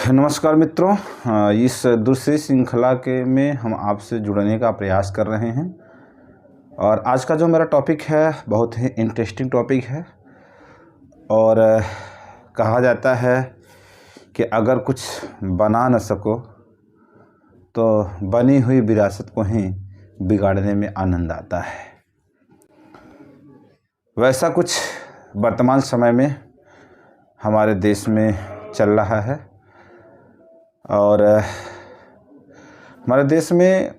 नमस्कार मित्रों, इस दूसरी श्रृंखला के में हम आपसे जुड़ने का प्रयास कर रहे हैं और आज का जो मेरा टॉपिक है बहुत ही इंटरेस्टिंग टॉपिक है। और कहा जाता है कि अगर कुछ बना न सको तो बनी हुई विरासत को ही बिगाड़ने में आनंद आता है। वैसा कुछ वर्तमान समय में हमारे देश में चल रहा है और हमारे देश में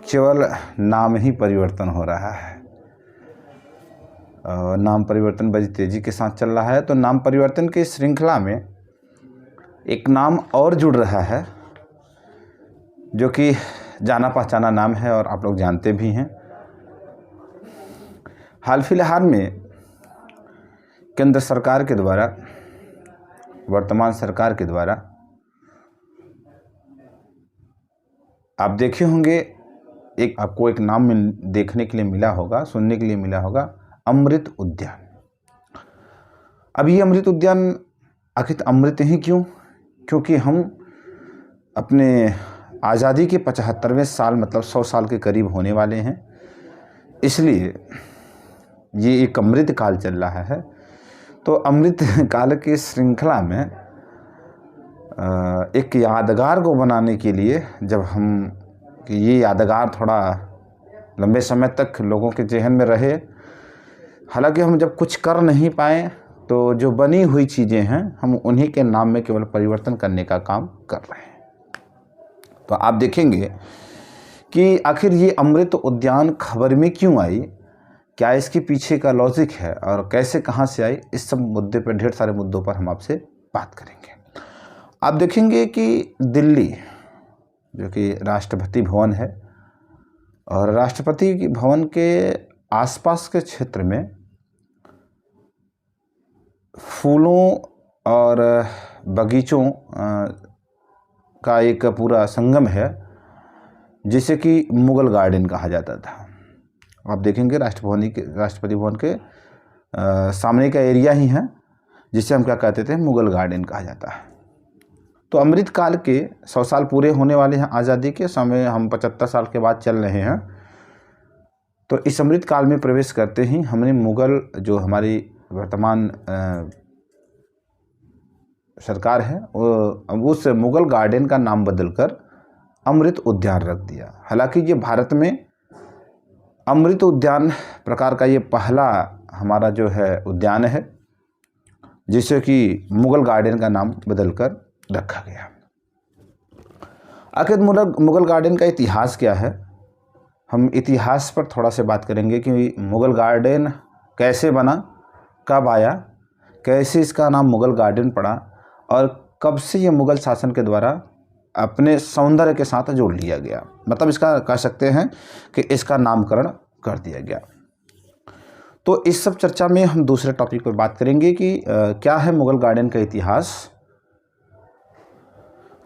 केवल नाम ही परिवर्तन हो रहा है। नाम परिवर्तन बड़ी तेज़ी के साथ चल रहा है। तो नाम परिवर्तन की श्रृंखला में एक नाम और जुड़ रहा है जो कि जाना पहचाना नाम है और आप लोग जानते भी हैं। हाल फिलहाल में केंद्र सरकार के द्वारा, वर्तमान सरकार के द्वारा आप देखे होंगे, आपको एक नाम देखने के लिए मिला होगा, सुनने के लिए मिला होगा, अमृत उद्यान। अब ये अमृत उद्यान आखिर अमृत ही क्यों? क्योंकि हम अपने आज़ादी के 75वें साल मतलब 100 साल के करीब होने वाले हैं, इसलिए ये एक अमृत काल चल रहा है। तो अमृत काल की श्रृंखला में एक यादगार को बनाने के लिए, जब हम कि ये यादगार थोड़ा लंबे समय तक लोगों के ज़हन में रहे, हालांकि हम जब कुछ कर नहीं पाए तो जो बनी हुई चीज़ें हैं हम उन्हीं के नाम में केवल परिवर्तन करने का काम कर रहे हैं। तो आप देखेंगे कि आखिर ये अमृत उद्यान खबर में क्यों आई, क्या इसके पीछे का लॉजिक है और कैसे कहाँ से आई, इस सब मुद्दे पर, ढेर सारे मुद्दों पर हम आपसे बात करेंगे। आप देखेंगे कि दिल्ली जो कि राष्ट्रपति भवन है और राष्ट्रपति भवन के आसपास के क्षेत्र में फूलों और बगीचों का एक पूरा संगम है जिसे कि मुगल गार्डन कहा जाता था। आप देखेंगे राष्ट्रपति भवन के सामने का एरिया ही है जिसे हम क्या कहते थे, मुगल गार्डन कहा जाता है। तो अमृत काल के 100 साल पूरे होने वाले हैं आज़ादी के समय, हम 75 साल के बाद चल रहे हैं। तो इस अमृत काल में प्रवेश करते ही हमने मुगल, जो हमारी वर्तमान सरकार है, उस मुगल गार्डन का नाम बदलकर अमृत उद्यान रख दिया। हालांकि ये भारत में अमृत उद्यान प्रकार का ये पहला हमारा जो है उद्यान है जिसे कि मुगल गार्डन का नाम बदलकर रखा गया। आखिर मुगल गार्डन का इतिहास क्या है, हम इतिहास पर थोड़ा सा बात करेंगे कि मुगल गार्डन कैसे बना, कब आया, कैसे इसका नाम मुगल गार्डन पड़ा और कब से ये मुगल शासन के द्वारा अपने सौंदर्य के साथ जोड़ लिया गया। मतलब इसका कह सकते हैं कि इसका नामकरण कर दिया गया। तो इस सब चर्चा में हम दूसरे टॉपिक पर बात करेंगे कि क्या है मुगल गार्डन का इतिहास।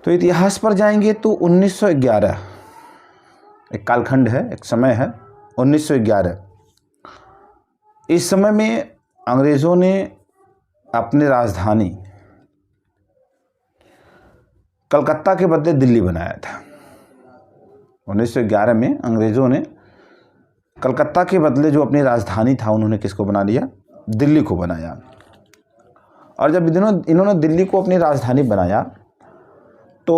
तो इतिहास पर जाएंगे तो 1911 एक कालखंड है, एक समय है 1911। इस समय में अंग्रेज़ों ने अपनी राजधानी कलकत्ता के बदले दिल्ली बनाया था। 1911 में अंग्रेज़ों ने कलकत्ता के बदले जो अपनी राजधानी था उन्होंने किसको बना लिया, दिल्ली को बनाया। और जब इन्होंने दिल्ली को अपनी राजधानी बनाया तो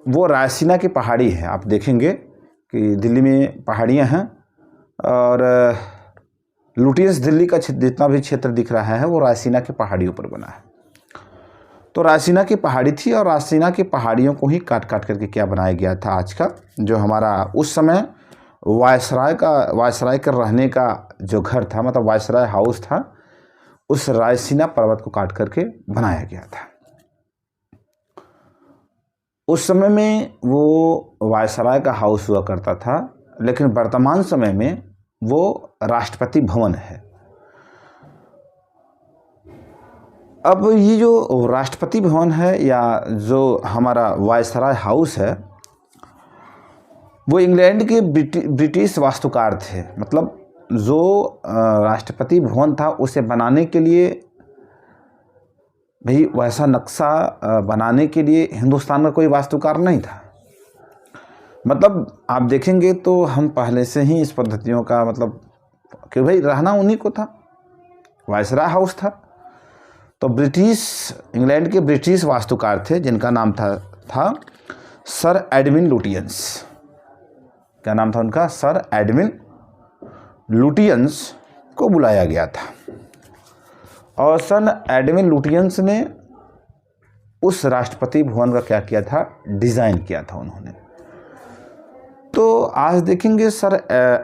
वो रायसीना की पहाड़ी है। आप देखेंगे कि दिल्ली में पहाड़ियाँ हैं और लुटियंस दिल्ली का जितना भी क्षेत्र दिख रहा है वो रायसीना की पहाड़ियों पर बना है। तो रायसीना की पहाड़ी थी और रायसीना की पहाड़ियों को ही काट काट करके क्या बनाया गया था, आज का जो हमारा उस समय वायसराय का रहने का जो घर था, मतलब वायसराय हाउस था, उस रायसीना पर्वत को काट करके बनाया गया था। उस समय में वो वायसराय का हाउस हुआ करता था, लेकिन वर्तमान समय में वो राष्ट्रपति भवन है। अब ये जो राष्ट्रपति भवन है या जो हमारा वायसराय हाउस है वो इंग्लैंड के ब्रिटिश वास्तुकार थे। मतलब जो राष्ट्रपति भवन था उसे बनाने के लिए भाई वैसा नक्शा बनाने के लिए हिंदुस्तान का कोई वास्तुकार नहीं था। मतलब आप देखेंगे तो हम पहले से ही इस पद्धतियों का मतलब कि भाई रहना उन्हीं को था, वायसराय हाउस था। तो इंग्लैंड के ब्रिटिश वास्तुकार थे जिनका नाम था सर एडविन लुटियंस। क्या नाम था उनका? सर एडविन लुटियंस को बुलाया गया था और सर एडविन लुटियंस ने उस राष्ट्रपति भवन का क्या किया था? डिज़ाइन किया था उन्होंने। तो आज देखेंगे सर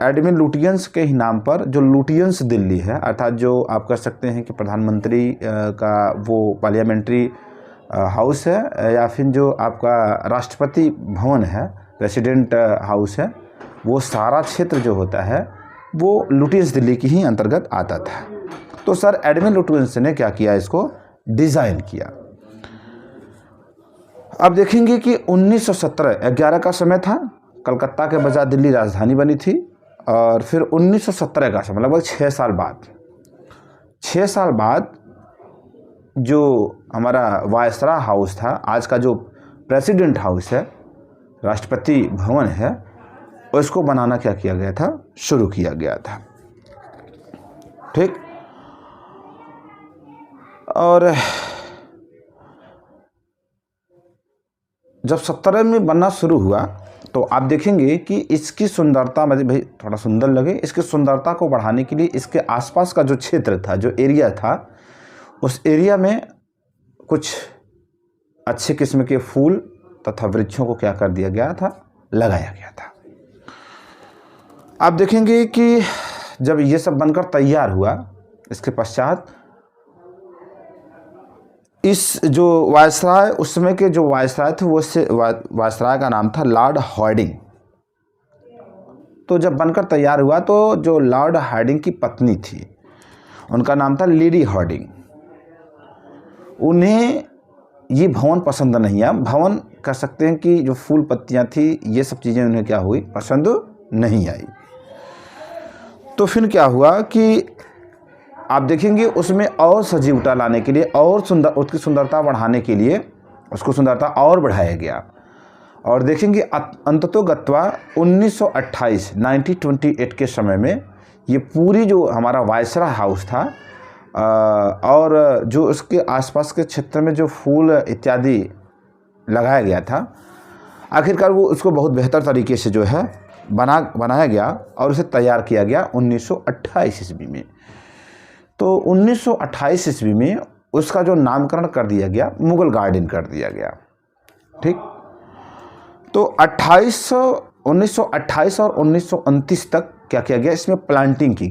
एडविन लुटियंस के ही नाम पर जो लुटियंस दिल्ली है, अर्थात जो आप कह सकते हैं कि प्रधानमंत्री का वो पार्लियामेंट्री हाउस है या फिर जो आपका राष्ट्रपति भवन है, प्रेसिडेंट हाउस है, वो सारा क्षेत्र जो होता है वो लुटियंस दिल्ली की ही अंतर्गत आता था। तो सर एडविन लुटियंस ने क्या किया? इसको डिज़ाइन किया। अब देखेंगे कि 1917 का समय था, कलकत्ता के बजाय दिल्ली राजधानी बनी थी। और फिर 1917 का समय लगभग 6 साल बाद जो हमारा वायसराय हाउस था, आज का जो प्रेसिडेंट हाउस है, राष्ट्रपति भवन है, उसको बनाना क्या किया गया था? शुरू किया गया था। ठीक। और जब 17 में बनना शुरू हुआ तो आप देखेंगे कि इसकी सुंदरता, मुझे भाई थोड़ा सुंदर लगे, इसकी सुंदरता को बढ़ाने के लिए इसके आसपास का जो क्षेत्र था, जो एरिया था, उस एरिया में कुछ अच्छे किस्म के फूल तथा वृक्षों को क्या कर दिया गया था? लगाया गया था। आप देखेंगे कि जब ये सब बनकर तैयार हुआ, इसके पश्चात इस जो वायसराय, उस समय के जो वायसराय थे वो वायसराय का नाम था लॉर्ड हार्डिंग। तो जब बनकर तैयार हुआ तो जो लॉर्ड हार्डिंग की पत्नी थी उनका नाम था लेडी हार्डिंग। उन्हें ये भवन पसंद नहीं आया। भवन कह सकते हैं कि जो फूल पत्तियां थी, ये सब चीज़ें उन्हें क्या हुई? पसंद नहीं आई। तो फिर क्या हुआ कि आप देखेंगे उसमें और सजीवता लाने के लिए और उसकी सुंदरता बढ़ाने के लिए उसको सुंदरता और बढ़ाया गया। और देखेंगे अंततोगत्वा 1928 के समय में ये पूरी जो हमारा वायसराय हाउस था और जो उसके आसपास के क्षेत्र में जो फूल इत्यादि लगाया गया था, आखिरकार वो उसको बहुत बेहतर तरीके से जो है बनाया गया और उसे तैयार किया गया 1928 ईस्वी में। तो 1928 ईस्वी में उसका जो नामकरण कर दिया गया, मुगल गार्डन कर दिया गया। ठीक। तो 1928 और 1929 तक क्या किया गया? इसमें प्लांटिंग की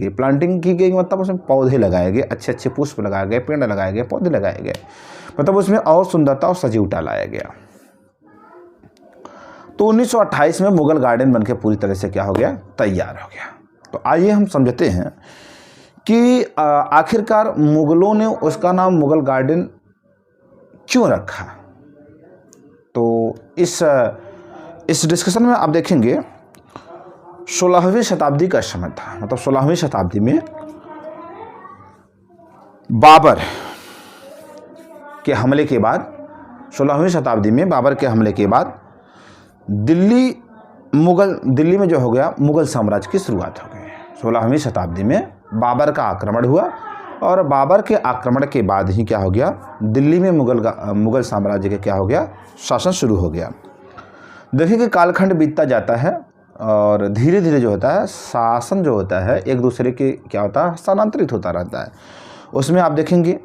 गई मतलब उसमें पौधे लगाए गए, अच्छे पुष्प लगाए गए, पेड़ लगाए गए, पौधे लगाए गए, मतलब उसमें और सुंदरता और सजीवता लाया गया। तो 1928 में मुगल गार्डन बनके पूरी तरह से क्या हो गया? तैयार हो गया। तो आइए हम समझते हैं कि आखिरकार मुगलों ने उसका नाम मुगल गार्डन क्यों रखा। तो इस डिस्कशन में आप देखेंगे 16वीं शताब्दी का समय था, मतलब 16वीं शताब्दी में बाबर के हमले के बाद, 16वीं शताब्दी में बाबर के हमले के बाद दिल्ली में जो हो गया, मुगल साम्राज्य की शुरुआत हो गई। 16वीं शताब्दी में बाबर का आक्रमण हुआ और बाबर के आक्रमण के बाद ही क्या हो गया? दिल्ली में मुगल साम्राज्य का क्या हो गया? शासन शुरू हो गया। देखिए कि कालखंड बीतता जाता है और धीरे धीरे जो होता है, शासन जो होता है एक दूसरे के क्या होता है? स्थानांतरित होता रहता है। उसमें आप देखेंगे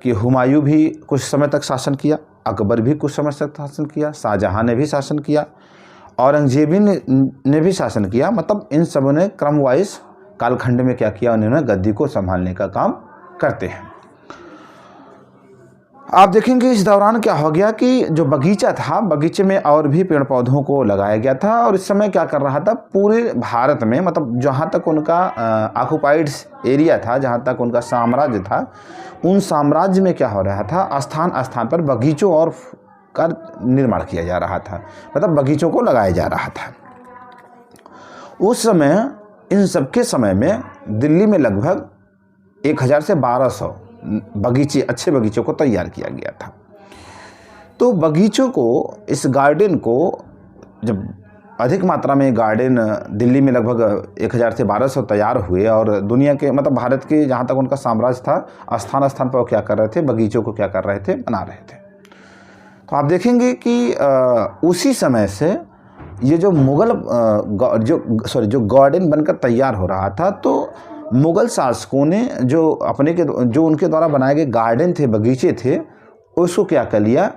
कि हुमायूं भी कुछ समय तक शासन किया, अकबर भी कुछ समय तक शासन किया, शाहजहां ने भी शासन किया, औरंगजेब ने भी शासन किया। मतलब इन सबों ने क्रम वाइज कालखंड में क्या किया? उन्होंने गद्दी को संभालने का काम करते हैं। आप देखेंगे इस दौरान क्या हो गया कि जो बगीचा था, बगीचे में और भी पेड़ पौधों को लगाया गया था। और इस समय क्या कर रहा था? पूरे भारत में, मतलब जहाँ तक उनका ऑक्युपाइड एरिया था, जहाँ तक उनका साम्राज्य था, उन साम्राज्य में क्या हो रहा था? स्थान स्थान पर बगीचों और का निर्माण किया जा रहा था, मतलब बगीचों को लगाया जा रहा था। उस समय इन सबके समय में दिल्ली में लगभग 1000 से 1200 बगीचे, अच्छे बगीचों को तैयार किया गया था। तो बगीचों को, इस गार्डन को, जब अधिक मात्रा में गार्डन दिल्ली में लगभग 1000 से 1200 तैयार हुए और दुनिया के, मतलब भारत के जहाँ तक उनका साम्राज्य था, स्थान स्थान पर वो क्या कर रहे थे, बगीचों को क्या कर रहे थे, बना रहे थे। तो आप देखेंगे कि उसी समय से ये जो मुग़ल जो गार्डन बनकर तैयार हो रहा था, तो मुग़ल शासकों ने जो उनके द्वारा बनाए गए गार्डन थे, बगीचे थे, उसको क्या कर लिया,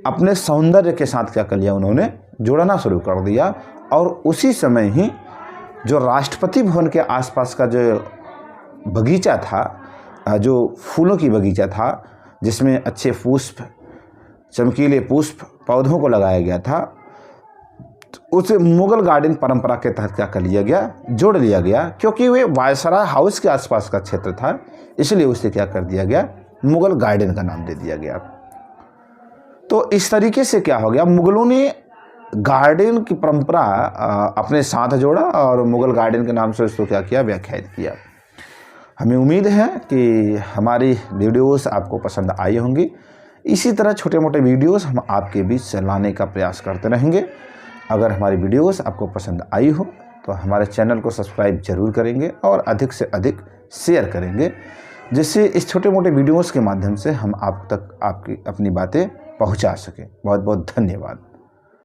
अपने सौंदर्य के साथ क्या कर लिया, उन्होंने जोड़ना शुरू कर दिया। और उसी समय ही जो राष्ट्रपति भवन के आसपास का जो बगीचा था, जो फूलों की बगीचा था, जिसमें अच्छे पुष्प, चमकीले पुष्प, पौधों को लगाया गया था, उसे मुग़ल गार्डन परंपरा के तहत क्या कर लिया गया, जोड़ लिया गया। क्योंकि वे वायसराय हाउस के आसपास का क्षेत्र था, इसलिए उसे क्या कर दिया गया, मुग़ल गार्डन का नाम दे दिया गया। तो इस तरीके से क्या हो गया, मुग़लों ने गार्डन की परंपरा अपने साथ जोड़ा और मुग़ल गार्डन के नाम से उसको क्या किया, व्याख्यायित किया। हमें उम्मीद है कि हमारी वीडियोस आपको पसंद आई होंगी। इसी तरह छोटे मोटे वीडियोस हम आपके बीच लाने का प्रयास करते रहेंगे। अगर हमारी वीडियोस आपको पसंद आई हो तो हमारे चैनल को सब्सक्राइब जरूर करेंगे और अधिक से अधिक शेयर करेंगे, जिससे इस छोटे मोटे वीडियोस के माध्यम से हम आप तक अपनी बातें पहुंचा सकें। बहुत बहुत धन्यवाद।